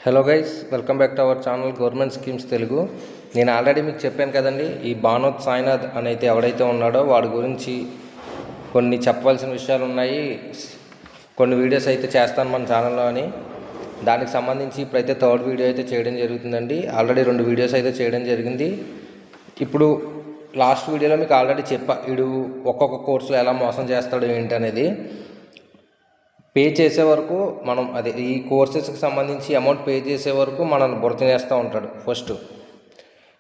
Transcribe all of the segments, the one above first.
Hello guys, welcome back to our channel government schemes Telugu. నేను already మీకు చెప్పాను కదండి, ఈ భానోత్ సాయినాథ్ అనేది ఎవడైతే ఉన్నాడో వాడి గురించి కొన్ని చెప్పవలసిన విషయాలు ఉన్నాయి. కొన్ని వీడియోస్ అయితే చేస్తాను మన ఛానల్లో అని. దానికి సంబంధించి ఇప్పుడైతే థర్డ్ వీడియో అయితే చేయడం జరుగుతుందండి. ఆల్రెడీ 2 వీడియోస్ అయితే చేయడం జరిగింది. ఇప్పుడు లాస్ట్ వీడియోలో మీకు ఆల్రెడీ చెప్పా, వీడు ఒక్కొక్క కోర్సులో ఎలా మోసం చేస్తాడు ఏంటి అనేది. పే చేసే వరకు మనం అదే ఈ కోర్సెస్కి సంబంధించి అమౌంట్ పే చేసే వరకు మనల్ని బుర్ర చేస్తూ ఉంటాడు ఫస్ట్.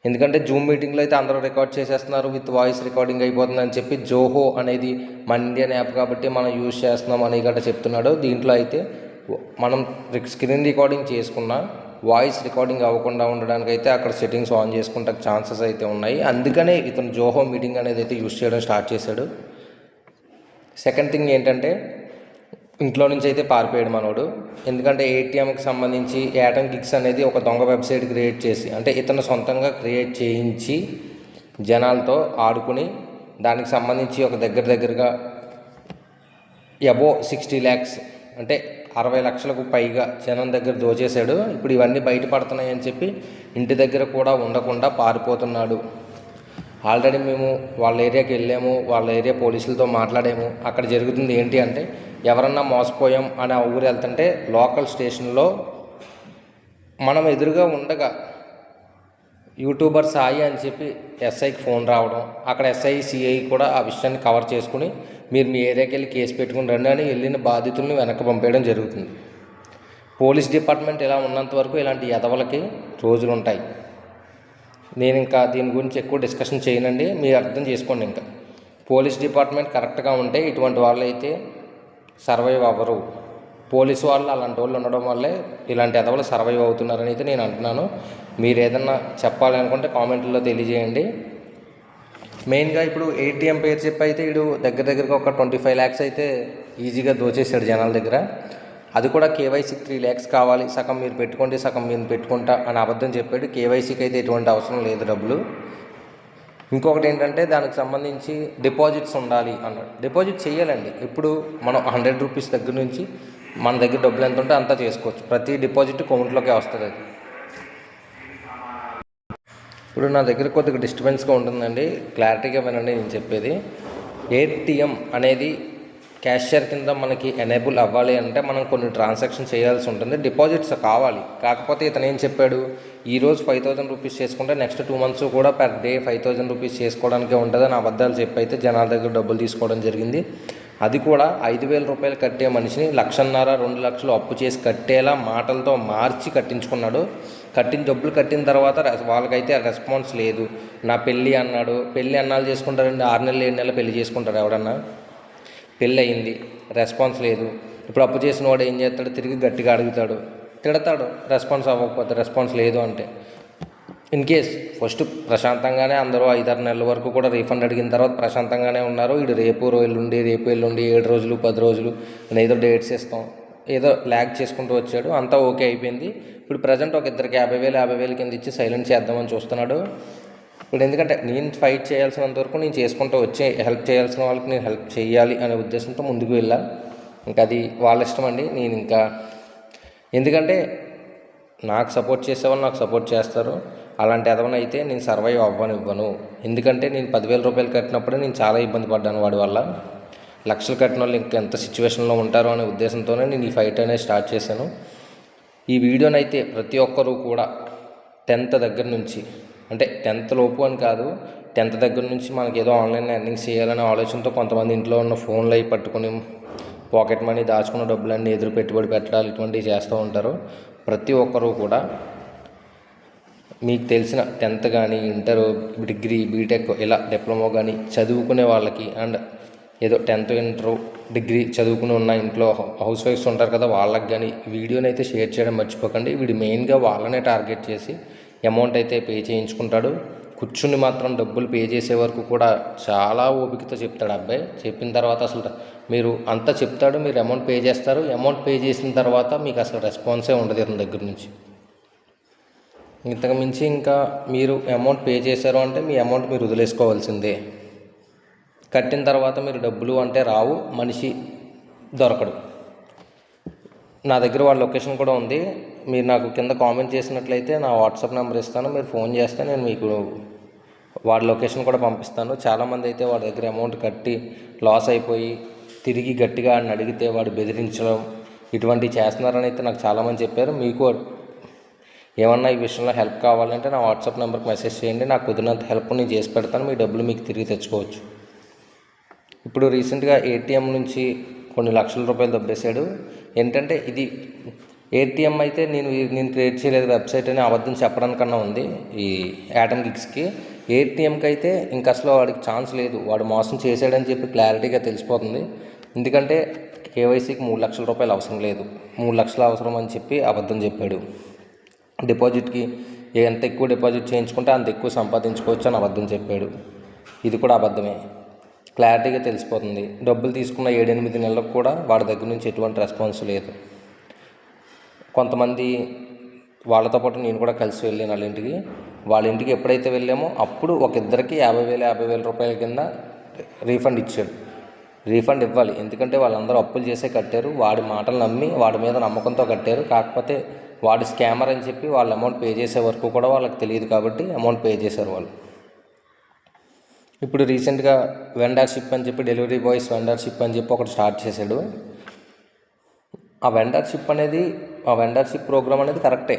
ఎందుకంటే జూమ్ మీటింగ్లో అయితే అందరూ రికార్డ్ చేసేస్తున్నారు, విత్ వాయిస్ రికార్డింగ్ అయిపోతుంది అని చెప్పి జోహో అనేది మన ఇండియన్ యాప్ కాబట్టి మనం యూజ్ చేస్తున్నాం అని గట్రా చెప్తున్నాడు. దీంట్లో అయితే మనం స్క్రీన్ రికార్డింగ్ చేసుకున్న వాయిస్ రికార్డింగ్ అవ్వకుండా ఉండడానికి అయితే అక్కడ సెట్టింగ్స్ ఆన్ చేసుకుంటే ఛాన్సెస్ అయితే ఉన్నాయి. అందుకనే ఇతను జోహో మీటింగ్ అనేది అయితే యూజ్ చేయడం స్టార్ట్ చేశాడు. సెకండ్ థింగ్ ఏంటంటే, ఇంట్లో నుంచి అయితే పారిపోయాడు మనోడు. ఎందుకంటే ఏటీఎంకి సంబంధించి యాటమ్ గిగ్స్ అనేది ఒక దొంగ వెబ్సైట్ క్రియేట్ చేసి, అంటే ఇతను సొంతంగా క్రియేట్ చేయించి జనాలతో ఆడుకుని దానికి సంబంధించి ఒక దగ్గరగా అబో 60 lakhs అంటే 60 లక్షలకు పైగా జనం దగ్గర దోచేశాడు. ఇప్పుడు ఇవన్నీ బయటపడుతున్నాయని చెప్పి ఇంటి దగ్గర కూడా ఉండకుండా పారిపోతున్నాడు. ఆల్రెడీ మేము వాళ్ళ ఏరియాకి వెళ్ళాము, వాళ్ళ ఏరియా పోలీసులతో మాట్లాడాము. అక్కడ జరుగుతుంది ఏంటి అంటే, ఎవరన్నా మోసపోయాం అని ఆ ఊరు వెళ్తుంటే లోకల్ స్టేషన్లో మనం ఎదురుగా ఉండగా యూట్యూబర్ సాయి అని చెప్పి ఎస్ఐకి ఫోన్ రావడం, అక్కడ ఎస్ఐ సిఐ కూడా ఆ విషయాన్ని కవర్ చేసుకుని మీరు మీ ఏరియాకి వెళ్ళి కేసు పెట్టుకుని రండి అని వెళ్ళిన బాధితులను వెనక్కి పంపేయడం జరుగుతుంది. పోలీస్ డిపార్ట్మెంట్ ఇలా ఉన్నంత వరకు ఇలాంటి ఎదవలకి రోజులు ఉంటాయి. నేను ఇంకా దీని గురించి ఎక్కువ డిస్కషన్ చేయనండి, మీరు అర్థం చేసుకోండి. ఇంకా పోలీస్ డిపార్ట్మెంట్ కరెక్ట్గా ఉంటే ఇటువంటి వాళ్ళు అయితే సర్వైవ్ అవ్వరు. పోలీసు వాళ్ళు అలాంటి వాళ్ళు ఉండడం వల్లే ఇలాంటి ఎదవలు సర్వైవ్ అవుతున్నారని అయితే నేను అంటున్నాను. మీరు ఏదన్నా చెప్పాలి అనుకుంటే కామెంట్లో తెలియజేయండి. మెయిన్గా ఇప్పుడు ఏటీఎం పేరు చెప్పి అయితే వీడు దగ్గరగా ఒక 25 lakhs అయితే ఈజీగా దోచేశాడు జనాల దగ్గర. అది కూడా కేవైసీకి 3 lakhs కావాలి, సగం మీరు పెట్టుకోండి సగం మీరు పెట్టుకుంటా అని అబద్ధం చెప్పాడు. కేవైసీకి అయితే ఎటువంటి అవసరం లేదు డబ్బులు. ఇంకొకటి ఏంటంటే, దానికి సంబంధించి డిపాజిట్స్ ఉండాలి అన్నాడు. డిపాజిట్ చేయాలండి. ఇప్పుడు మనం 100 రూపీస్ దగ్గర నుంచి మన దగ్గర డబ్బులు ఎంత ఉంటే అంతా చేసుకోవచ్చు. ప్రతి డిపాజిట్ అకౌంట్లోకే వస్తుంది. అది ఇప్పుడు నా దగ్గర కొద్దిగా డిస్టర్బెన్స్గా ఉంటుందండి, క్లారిటీగా వినండి నేను చెప్పేది. ఏటీఎం అనేది క్యాషియర్ కింద మనకి ఎనేబుల్ అవ్వాలి అంటే మనం కొన్ని ట్రాన్సాక్షన్ చేయాల్సి ఉంటుంది, డిపాజిట్స్ కావాలి. కాకపోతే ఇతను ఏం చెప్పాడు, ఈరోజు 5,000 రూపీస్ చేసుకుంటే నెక్స్ట్ 2 months కూడా పర్ డే 5,000 రూపీస్ చేసుకోవడానికే ఉంటుంది అని అబద్ధాలు చెప్పి అయితే జనాల దగ్గర డబ్బులు తీసుకోవడం జరిగింది. అది కూడా 5,000 రూపాయలు కట్టే మనిషిని 1,50,000 2 లక్షలు అప్పు చేసి కట్టేలా మాటలతో మార్చి కట్టించుకున్నాడు. డబ్బులు కట్టిన తర్వాత వాళ్ళకైతే రెస్పాన్స్ లేదు. నా పెళ్ళి అన్నాడు. పెళ్ళి అన్నాళ్ళు చేసుకుంటారండి, 6 నెలలు 7 నెలలు పెళ్లి చేసుకుంటారు ఎవడన్నా? పెళ్ళి అయింది, రెస్పాన్స్ లేదు. ఇప్పుడు అప్పు చేసిన వాడు ఏం చేస్తాడు, తిరిగి గట్టిగా అడుగుతాడు, తిడతాడు రెస్పాన్స్ అవ్వకపోతే. రెస్పాన్స్ లేదు అంటే ఇన్ కేస్ ఫస్ట్ ప్రశాంతంగానే అందరూ 5-6 నెలల వరకు కూడా రీఫండ్ అడిగిన తర్వాత ప్రశాంతంగానే ఉన్నారు. వీడు రేపు ఎల్లుండి 7 రోజులు 10 రోజులు అని ఏదో డేట్స్ ఇస్తాం ఏదో ల్యాగ్ చేసుకుంటూ వచ్చాడు. అంతా ఓకే అయిపోయింది. ఇప్పుడు ప్రజెంట్ ఒక ఇద్దరికి 50,000 కింద ఇచ్చి సైలెంట్ చేద్దామని చూస్తున్నాడు. ఇప్పుడు ఎందుకంటే నేను ఫైట్ చేయాల్సినంత వరకు నేను చేసుకుంటూ వచ్చి హెల్ప్ చేయాల్సిన వాళ్ళకి నేను హెల్ప్ చేయాలి అనే ఉద్దేశంతో ముందుకు వెళ్ళా. ఇంకా అది వాళ్ళ ఇష్టం అండి. నేను ఇంకా ఎందుకంటే నాకు సపోర్ట్ చేసేవాళ్ళు నాకు సపోర్ట్ చేస్తారు. అలాంటి ఎదవనైతే నేను సర్వైవ్ అవ్వనివ్వను. ఎందుకంటే నేను 10,000 రూపాయలు కట్టినప్పుడే నేను చాలా ఇబ్బంది పడ్డాను వాడి వల్ల. లక్షలు కట్టిన వాళ్ళు ఇంకా ఎంత సిచ్యువేషన్లో ఉంటారో అనే ఉద్దేశంతోనే నేను ఈ ఫైట్ అనేది స్టార్ట్ చేశాను. ఈ వీడియోనైతే ప్రతి ఒక్కరూ కూడా 10th దగ్గర నుంచి, అంటే 10th లోపు అని కాదు, 10th దగ్గర నుంచి మనకి ఏదో ఆన్లైన్ ఎర్నింగ్స్ చేయాలనే ఆలోచనతో కొంతమంది ఇంట్లో ఉన్న ఫోన్లు అవి పట్టుకుని పాకెట్ మనీ దాచుకున్న డబ్బులన్నీ ఎదురు పెట్టుబడి పెట్టడాలు ఇటువంటివి చేస్తూ ఉంటారు. ప్రతి ఒక్కరూ కూడా మీకు తెలిసిన 10th కానీ ఇంటర్ డిగ్రీ బీటెక్ ఇలా డిప్లొమా కానీ చదువుకునే వాళ్ళకి, అండ్ ఏదో 10th ఇంటర్ డిగ్రీ చదువుకుని ఉన్న ఇంట్లో హౌస్ వైఫ్స్ ఉంటారు కదా, వాళ్ళకి కానీ వీడియోని అయితే షేర్ చేయడం మర్చిపోకండి. వీడు మెయిన్గా వాళ్ళనే టార్గెట్ చేసి అమౌంట్ అయితే పే చేయించుకుంటాడు. కూర్చుని మాత్రం డబ్బులు పే చేసే వరకు కూడా చాలా ఓపికతో చెప్తాడు అబ్బాయి. చెప్పిన తర్వాత అసలు మీరు అంతా చెప్తాడు, మీరు అమౌంట్ పే చేస్తారు. అమౌంట్ పే చేసిన తర్వాత మీకు అసలు రెస్పాన్సే ఉండదు ఇతని దగ్గర నుంచి. ఇంతకు మించి ఇంకా మీరు అమౌంట్ పే చేశారు అంటే మీ అమౌంట్ మీరు వదిలేసుకోవాల్సిందే. కట్టిన తర్వాత మీరు డబ్బులు అంటే రావు, మనిషి దొరకడు. నా దగ్గర వాళ్ళ లొకేషన్ కూడా ఉంది, మీరు నాకు కింద కామెంట్ చేసినట్లయితే నా వాట్సాప్ నెంబర్ ఇస్తాను, మీరు ఫోన్ చేస్తే నేను మీకు వాడి లొకేషన్ కూడా పంపిస్తాను. చాలామంది అయితే వాడి దగ్గర అమౌంట్ కట్టి లాస్ అయిపోయి తిరిగి గట్టిగా అని అడిగితే వాడు బెదిరించడం ఇటువంటివి చేస్తున్నారని అయితే నాకు చాలామంది చెప్పారు. మీకు ఏమన్నా ఈ విషయంలో హెల్ప్ కావాలంటే నా వాట్సాప్ నెంబర్కి మెసేజ్ చేయండి, నాకు కుదిరినంత హెల్ప్ నేను చేసి పెడతాను, మీ డబ్బులు మీకు తిరిగి తెచ్చుకోవచ్చు. ఇప్పుడు రీసెంట్గా ఏటీఎం నుంచి కొన్ని లక్షల రూపాయలు దొబ్బేశాడు. ఏంటంటే ఇది ఏటీఎం అయితే నేను క్రియేట్ చేయలేదు వెబ్సైట్ అని అబద్ధం చెప్పడానికన్నా ఉంది ఈ యాటమ్ గిగ్స్కి. ఏటీఎంకి అయితే ఇంక అసలు వాడికి ఛాన్స్ లేదు, వాడు మోసం చేశాడని చెప్పి క్లారిటీగా తెలిసిపోతుంది. ఎందుకంటే కేవైసీకి 3 లక్షల రూపాయలు అవసరం లేదు, 3 లక్షలు అవసరం అని చెప్పి అబద్ధం చెప్పాడు. డిపాజిట్కి ఎంత ఎక్కువ డిపాజిట్ చేయించుకుంటే అంత ఎక్కువ సంపాదించుకోవచ్చు అని అబద్ధం చెప్పాడు. ఇది కూడా అబద్ధమే, క్లారిటీగా తెలిసిపోతుంది. డబ్బులు తీసుకున్న 7-8 నెలలకు కూడా వాడి దగ్గర నుంచి ఎటువంటి రెస్పాన్స్ లేదు. కొంతమంది వాళ్ళతో పాటు నేను కూడా కలిసి వెళ్ళాను వాళ్ళ ఇంటికి ఎప్పుడైతే వెళ్ళామో అప్పుడు ఒక ఇద్దరికి 50,000 రూపాయల కింద రీఫండ్ ఇచ్చాడు. రీఫండ్ ఇవ్వాలి, ఎందుకంటే వాళ్ళందరూ అప్పులు చేసే కట్టారు, వాడి మాటలు నమ్మి వాడి మీద నమ్మకంతో కట్టారు. కాకపోతే వాడు స్కామర్ అని చెప్పి వాళ్ళ అమౌంట్ పే చేసే వరకు కూడా వాళ్ళకి తెలియదు కాబట్టి అమౌంట్ పే చేశారు వాళ్ళు. ఇప్పుడు రీసెంట్గా వెండర్షిప్ అని చెప్పి డెలివరీ బాయ్స్ వెండర్షిప్ అని చెప్పి ఒకటి స్టార్ట్ చేశాడు. ఆ వెండర్షిప్ ప్రోగ్రామ్ అనేది కరెక్టే,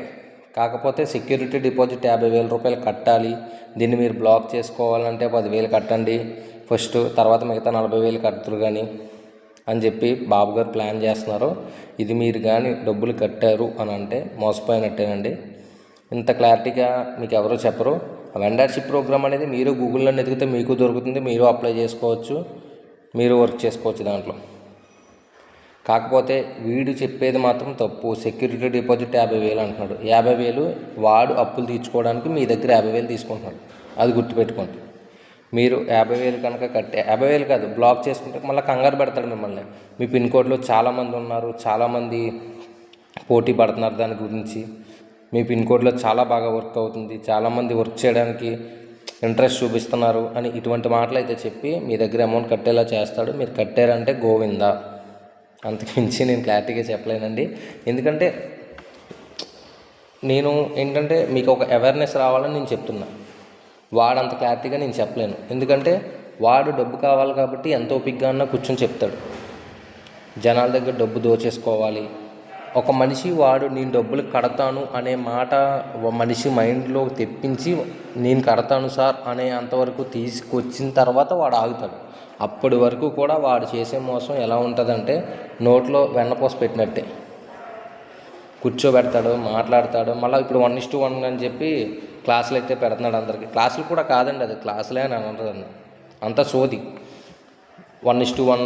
కాకపోతే సెక్యూరిటీ డిపాజిట్ 50,000 రూపాయలు కట్టాలి. దీన్ని మీరు బ్లాక్ చేసుకోవాలంటే 10,000 కట్టండి ఫస్ట్, తర్వాత మిగతా 40,000 కడతారు కానీ అని చెప్పి బాబు గారు ప్లాన్ చేస్తున్నారు. ఇది మీరు కానీ డబ్బులు కట్టారు అని అంటే మోసపోయినట్టేనండి. ఇంత క్లారిటీగా మీకు ఎవరో చెప్పరు. వెండర్షిప్ ప్రోగ్రామ్ అనేది మీరు గూగుల్లో వెతికితే మీకు దొరుకుతుంది, మీరు అప్లై చేసుకోవచ్చు, మీరు వర్క్ చేసుకోవచ్చు దాంట్లో. కాకపోతే వీడు చెప్పేది మాత్రం తప్పు. సెక్యూరిటీ డిపాజిట్ 50,000 అంటున్నాడు. 50,000 వాడు అప్పులు తీర్చుకోవడానికి మీ దగ్గర 50,000 తీసుకుంటున్నాడు, అది గుర్తుపెట్టుకోండి. మీరు 50,000 కనుక కట్టే 50,000 కాదు, బ్లాక్ చేసుకుంటే మళ్ళీ కంగారు పెడతాడు మిమ్మల్ని. మీ పిన్ కోడ్లో చాలామంది ఉన్నారు, చాలామంది పోటీ పడుతున్నారు దాని గురించి, మీ పిన్ కోడ్లో చాలా బాగా వర్క్ అవుతుంది, చాలామంది వర్క్ చేయడానికి ఇంట్రెస్ట్ చూపిస్తున్నారు అని ఇటువంటి మాటలు అయితే చెప్పి మీ దగ్గర అమౌంట్ కట్టేలా చేస్తాడు. మీరు కట్టారంటే గోవిందా, అంతకుమించి నేను క్లారిటీగా చెప్పలేనండి. ఎందుకంటే ఏంటంటే మీకు ఒక అవేర్నెస్ రావాలని నేను చెప్తున్నా. వాడంత క్లారిటీగా నేను చెప్పలేను, ఎందుకంటే వాడు డబ్బు కావాలి కాబట్టి ఎంత ఓపికగా అన్నా కూర్చొని చెప్తాడు. జనాల దగ్గర డబ్బు దోచేసుకోవాలి. ఒక మనిషి నేను డబ్బులు కడతాను అనే మాట మనిషి మైండ్లో తెప్పించి నేను కడతాను సార్ అనే అంతవరకు తీసుకొచ్చిన తర్వాత వాడు ఆగుతాడు. అప్పటి వరకు కూడా వాడు చేసే మోసం ఎలా ఉంటుందంటే నోట్లో వెన్నపూస పెట్టినట్టే. కూర్చోబెడతాడు, మాట్లాడతాడు. మళ్ళీ ఇప్పుడు 1:1 అని చెప్పి క్లాసులు అయితే పెడుతున్నాడు అందరికీ. క్లాసులు కూడా కాదండి, అది క్లాసులే అని అంటుందండి, అంతా సోది. 1:1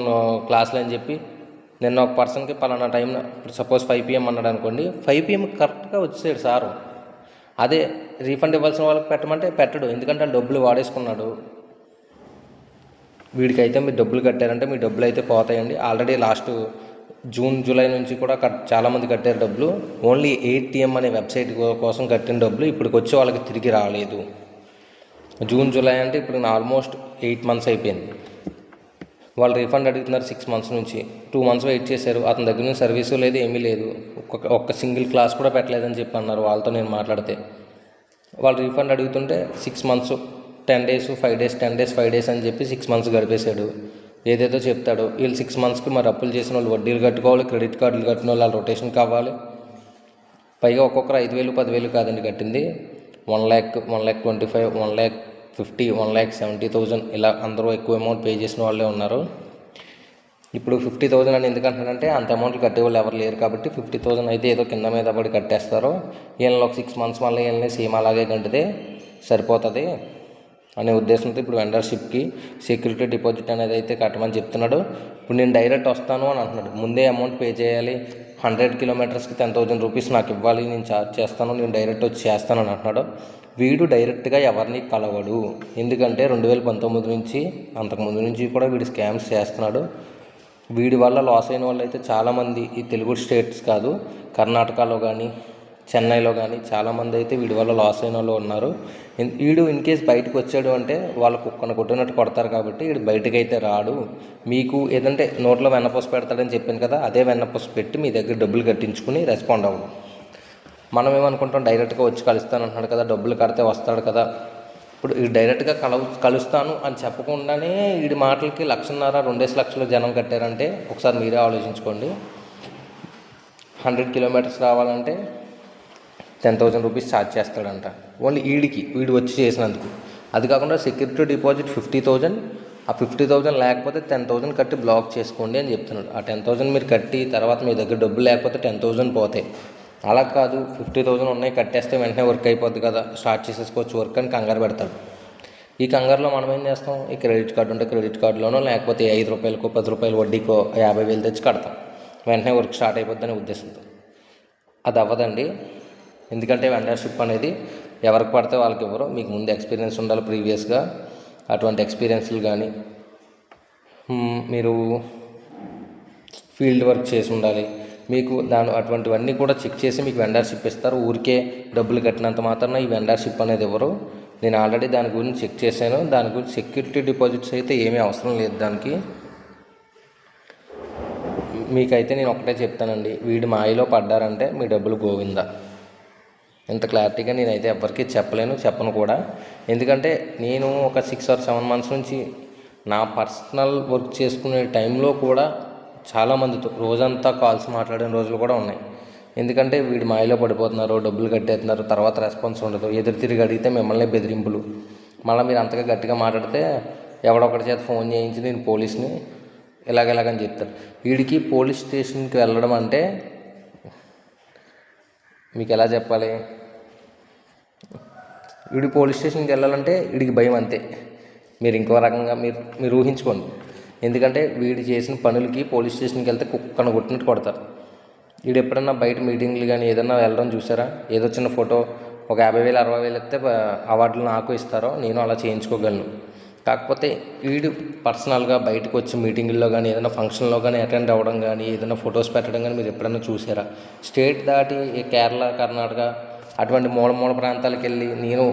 క్లాసులు అని చెప్పి నిన్న ఒక పర్సన్కి పలానా టైంలో సపోజ్ 5 PM అన్నాడు అనుకోండి, 5 PM కరెక్ట్గా వచ్చేసాడు సారు. అదే రీఫండ్ ఇవ్వాల్సిన వాళ్ళకి పెట్టమంటే పెట్టడు, ఎందుకంటే వాళ్ళు డబ్బులు వాడేసుకున్నాడు. వీడికైతే మీరు డబ్బులు కట్టారంటే మీ డబ్బులు అయితే పోతాయండి. ఆల్రెడీ లాస్ట్ జూన్ జూలై నుంచి కూడా చాలామంది కట్టారు డబ్బులు. ఓన్లీ ఏటీఎం అనే వెబ్సైట్ కోసం కట్టిన డబ్బులు ఇప్పటికి వచ్చి వాళ్ళకి తిరిగి రాలేదు. జూన్ జూలై అంటే ఇప్పుడు ఆల్మోస్ట్ 8 months అయిపోయింది. వాళ్ళు రీఫండ్ అడుగుతున్నారు 6 months నుంచి. 2 months వెయిట్ చేశారు, అతని దగ్గర నుంచి సర్వీసు లేదు, ఏమీ లేదు, ఒక్క సింగిల్ క్లాస్ కూడా పెట్టలేదని చెప్పి అన్నారు వాళ్ళతో నేను మాట్లాడితే. వాళ్ళు రీఫండ్ అడుగుతుంటే 6 months 10 days 5 days 10 days 5 days అని చెప్పి 6 months గడిపేశాడు. ఏదేదో చెప్తాడు. వీళ్ళు 6 monthsకి మరి అప్పులు చేసిన వాళ్ళు వడ్డీలు కట్టుకోవాలి, క్రెడిట్ కార్డులు కట్టిన వాళ్ళు రొటేషన్ కావాలి. పైగా ఒక్కొక్కరు 5,000 10,000 కాదండి కట్టింది, 1,00,000 1,25,000 1,50,000 1,70,000 ఇలా అందరూ ఎక్కువ అమౌంట్ పే చేసిన వాళ్ళే ఉన్నారు. ఇప్పుడు 50,000 అని ఎందుకు అంటున్నానంటే అంత అమౌంట్లు కట్టేవాళ్ళు ఎవరు లేరు కాబట్టి 50,000 అయితే ఏదో కింద మీద పడి కట్టేస్తారు. వీళ్ళని ఒక 6 months మళ్ళీ వీళ్ళని సేమ్ అలాగే గంటితే సరిపోతుంది అనే ఉద్దేశంతో ఇప్పుడు వెండర్షిప్కి సెక్యూరిటీ డిపాజిట్ అనేది అయితే కట్టమని చెప్తున్నాడు. ఇప్పుడు నేను డైరెక్ట్ వస్తాను అని అంటున్నాడు. ముందే అమౌంట్ పే చేయాలి, 100 kilometersకి 10,000 rupees నాకు ఇవ్వాలి, నేను ఛార్జ్ చేస్తాను, నేను డైరెక్ట్ వచ్చి చేస్తాను అని అంటున్నాడు. వీడు డైరెక్ట్గా ఎవరిని కలవడు, ఎందుకంటే 2019 నుంచి అంతకుముందు నుంచి కూడా వీడు స్కామ్స్ చేస్తున్నాడు. వీడి వల్ల లాస్ అయిన వాళ్ళు అయితే చాలామంది ఈ తెలుగు స్టేట్స్ కాదు, కర్ణాటకలో కానీ చెన్నైలో కానీ చాలామంది అయితే వీడి వల్ల లాస్ అయిన వాళ్ళు ఉన్నారు. వీడు ఇన్ కేస్ బయటకు వచ్చాడు అంటే వాళ్ళు కుక్కను కొట్టినట్టు కొడతారు కాబట్టి వీడు బయటకు అయితే రాడు. మీకు ఏదంటే నోట్లో వెన్నపూస పెడతాడని చెప్పాను కదా, అదే వెన్నపూస పెట్టి మీ దగ్గర డబ్బులు కట్టించుకుని రెస్పాండ్ అవ్వడం. మనం ఏమనుకుంటాం, డైరెక్ట్గా వచ్చి కలుస్తాను అంటున్నాడు కదా, డబ్బులు కడితే వస్తాడు కదా. ఇప్పుడు ఈ డైరెక్ట్గా కలుస్తాను అని చెప్పకుండానే వీడి మాటలకి 1,50,000 2,00,000 జనం కట్టారంటే ఒకసారి మీరే ఆలోచించుకోండి. 100 కిలోమీటర్స్ రావాలంటే 10,000 రూపీస్ ఛార్జ్ చేస్తాడంట ఓన్లీ వీడు వచ్చి చేసినందుకు. అది కాకుండా సెక్యూరిటీ డిపాజిట్ 50,000, ఆ 50,000 లేకపోతే 10,000 కట్టి బ్లాక్ చేసుకోండి అని చెప్తున్నాడు. ఆ 10,000 మీరు కట్టి తర్వాత మీ దగ్గర డబ్బులు లేకపోతే 10,000 పోతాయి. అలా కాదు, 50,000 ఉన్నాయి కట్టేస్తే వెంటనే వర్క్ అయిపోద్ది కదా, స్టార్ట్ చేసేసుకోవచ్చు వర్క్ అని కంగారు పెడతాడు. ఈ కంగారులో మనం ఏం చేస్తాం, ఈ క్రెడిట్ కార్డు ఉంటే క్రెడిట్ కార్డులోనో లేకపోతే 5 రూపాయలకో 10 రూపాయలు వడ్డీకో 50,000 తెచ్చి కడతాం, వెంటనే వర్క్ స్టార్ట్ అయిపోద్ది అనే ఉద్దేశంతో. అది అవ్వదండి. ఎందుకంటే వెండర్షిప్ అనేది ఎవరికి పడితే వాళ్ళకి ఇవ్వరు. మీకు ముందు ఎక్స్పీరియన్స్ ఉండాలి ప్రీవియస్గా. అటువంటి ఎక్స్పీరియన్స్లు కానీ మీరు ఫీల్డ్ వర్క్ చేసి ఉండాలి. మీకు అటువంటివన్నీ కూడా చెక్ చేసి మీకు వెండర్షిప్ ఇస్తారు. ఊరికే డబ్బులు కట్టినంత మాత్రాన ఈ వెండర్షిప్ అనేది ఇవ్వరు. నేను ఆల్రెడీ దాని గురించి చెక్ చేశాను. దాని గురించి సెక్యూరిటీ డిపాజిట్స్ అయితే ఏమీ అవసరం లేదు దానికి. మీకైతే నేను ఒకటే చెప్తానండి, వీడి మాయలో పడ్డారంటే మీ డబ్బులు గోవిందా. ఇంత క్లారిటీగా నేనైతే ఎవరికి చెప్పను కూడా. ఎందుకంటే నేను ఒక 6 or 7 months నుంచి నా పర్సనల్ వర్క్ చేసుకునే టైంలో కూడా చాలామందితో రోజంతా కాల్స్ మాట్లాడిన రోజులు కూడా ఉన్నాయి. ఎందుకంటే వీడి మాయలో పడిపోతున్నారు, డబ్బులు కట్టేస్తున్నారు, తర్వాత రెస్పాన్స్ ఉండదు, ఎదురు తిరిగి అడిగితే మిమ్మల్ని బెదిరింపులు, మళ్ళీ మీరు అంతగా గట్టిగా మాట్లాడితే ఎవడొకటి చేత ఫోన్ చేయించి నేను పోలీస్ని ఇలాగని చెప్తారు. వీడికి పోలీస్ స్టేషన్కి వెళ్ళడం అంటే మీకు ఎలా చెప్పాలి, వీడి పోలీస్ స్టేషన్కి వెళ్ళాలంటే వీడికి భయం అంతే. మీరు ఇంకో రకంగా మీరు ఊహించుకోండి. ఎందుకంటే వీడు చేసిన పనులకి పోలీస్ స్టేషన్కి వెళ్తే కుక్కను కొట్టినట్టు కొడతారు. వీడు ఎప్పుడన్నా బయట మీటింగ్లు కానీ ఏదన్నా వెళ్ళడం చూసారా, ఏదో చిన్న ఫోటో ఒక 50,000 60,000 ఇస్తే అవార్డులు నాకు ఇస్తారో నేను అలా చేయించుకోగలను. కాకపోతే వీడు పర్సనల్గా బయటకు వచ్చి మీటింగుల్లో కానీ ఏదైనా ఫంక్షన్లో కానీ అటెండ్ అవ్వడం కానీ ఏదైనా ఫొటోస్ పెట్టడం కానీ మీరు ఎప్పుడైనా చూసారా? స్టేట్ దాటి కేరళ, కర్ణాటక అటువంటి మూల ప్రాంతాలకు వెళ్ళి నేను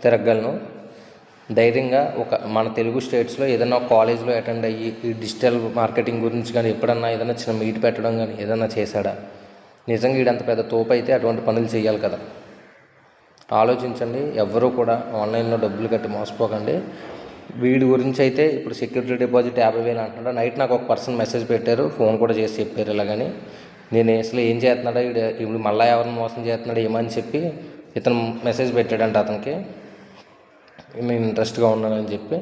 తిరగలను ధైర్యంగా. మన తెలుగు స్టేట్స్లో ఏదైనా కాలేజ్లో అటెండ్ అయ్యి ఈ డిజిటల్ మార్కెటింగ్ గురించి కానీ ఎప్పుడన్నా ఏదైనా చిన్న మీట్ పెట్టడం కానీ ఏదైనా చేశాడా? నిజంగా వీడంత పెద్ద తోపు అయితే అటువంటి పనులు చేయాలి కదా. ఆలోచించండి. ఎవ్వరూ కూడా ఆన్లైన్లో డబ్బులు కట్టి మోసపోకండి. వీడి గురించి అయితే ఇప్పుడు సెక్యూరిటీ డిపాజిట్ 50,000 అంటున్నాడు. నైట్ నాకు ఒక పర్సన్ మెసేజ్ పెట్టారు, ఫోన్ కూడా చేసి చెప్పారు ఇలాగని. నేను అసలు ఏం చేస్తున్నాడో ఇప్పుడు మళ్ళీ ఎవరిని మోసం చేస్తున్నాడు ఏమని చెప్పి ఇతను మెసేజ్ పెట్టాడంట అతనికి. నేను ఇంట్రెస్ట్గా ఉన్నానని చెప్పి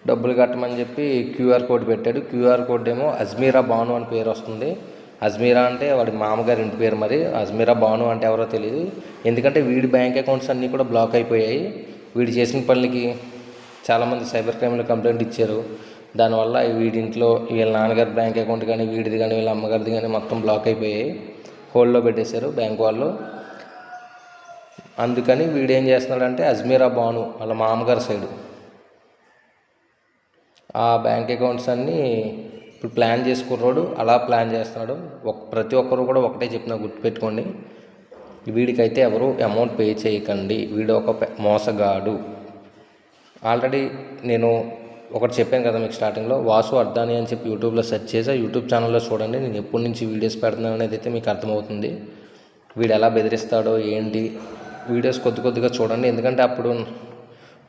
డబ్బులు కట్టమని చెప్పి క్యూఆర్ కోడ్ పెట్టాడు. క్యూఆర్ కోడ్ ఏమో అజ్మీరా బాను అని పేరు వస్తుంది. అజ్మీరా అంటే వాడి మామగారి ఇంటి పేరు, మరి అజ్మీరా బాను అంటే ఎవరో తెలియదు. ఎందుకంటే వీడి బ్యాంక్ అకౌంట్స్ అన్నీ కూడా బ్లాక్ అయిపోయాయి. వీడు చేసిన పనులకి చాలామంది సైబర్ క్రైమ్లో కంప్లైంట్ ఇచ్చారు. దానివల్ల వీడింట్లో వీళ్ళ నాన్నగారి బ్యాంక్ అకౌంట్ కానీ వీడిది కానీ వీళ్ళ అమ్మగారిది కానీ మొత్తం బ్లాక్ అయిపోయాయి, హోల్డ్లో పెట్టేశారు బ్యాంక్ వాళ్ళు. అందుకని వీడు ఏం చేస్తున్నాడంటే అజ్మీరా బాను వాళ్ళ మామగారి సైడు ఆ బ్యాంక్ అకౌంట్స్ అన్నీ ఇప్పుడు ప్లాన్ చేసుకున్నాడు, అలా ప్లాన్ చేస్తున్నాడు. ప్రతి ఒక్కరు కూడా ఒకటే చెప్పిన గుర్తుపెట్టుకోండి, వీడికైతే ఎవరు అమౌంట్ పే చేయకండి, వీడు ఒక మోసగాడు. ఆల్రెడీ నేను ఒకటి చెప్పాను కదా మీకు స్టార్టింగ్లో, వాసు అర్దాని అని చెప్పి యూట్యూబ్లో సెర్చ్ చేసి యూట్యూబ్ ఛానల్లో చూడండి. నేను ఎప్పటి నుంచి వీడియోస్ పెడుతున్నాను అనేది అయితే మీకు అర్థమవుతుంది. వీడు ఎలా బెదిరిస్తాడో ఏంటి, వీడియోస్ కొద్దిగా చూడండి. ఎందుకంటే అప్పుడు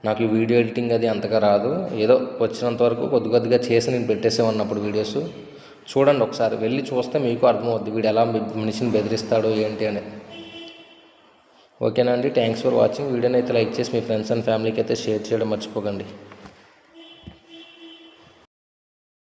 నాకు ఈ వీడియో ఎడిటింగ్ అది అంతగా రాదు, ఏదో వచ్చినంత వరకు కొద్దిగా చేసి నేను పెట్టేసేవన్నప్పుడు వీడియోస్ చూడండి. ఒకసారి వెళ్ళి చూస్తే మీకు అర్థమవుద్ది వీడు ఎలా మనిషిని బెదిరిస్తాడో ఏంటి అనేది. ఓకేనా అండి, థ్యాంక్స్ ఫర్ వాచింగ్. వీడియోని అయితే లైక్ చేసి మీ ఫ్రెండ్స్ అండ్ ఫ్యామిలీకి అయితే షేర్ చేయడం మర్చిపోకండి.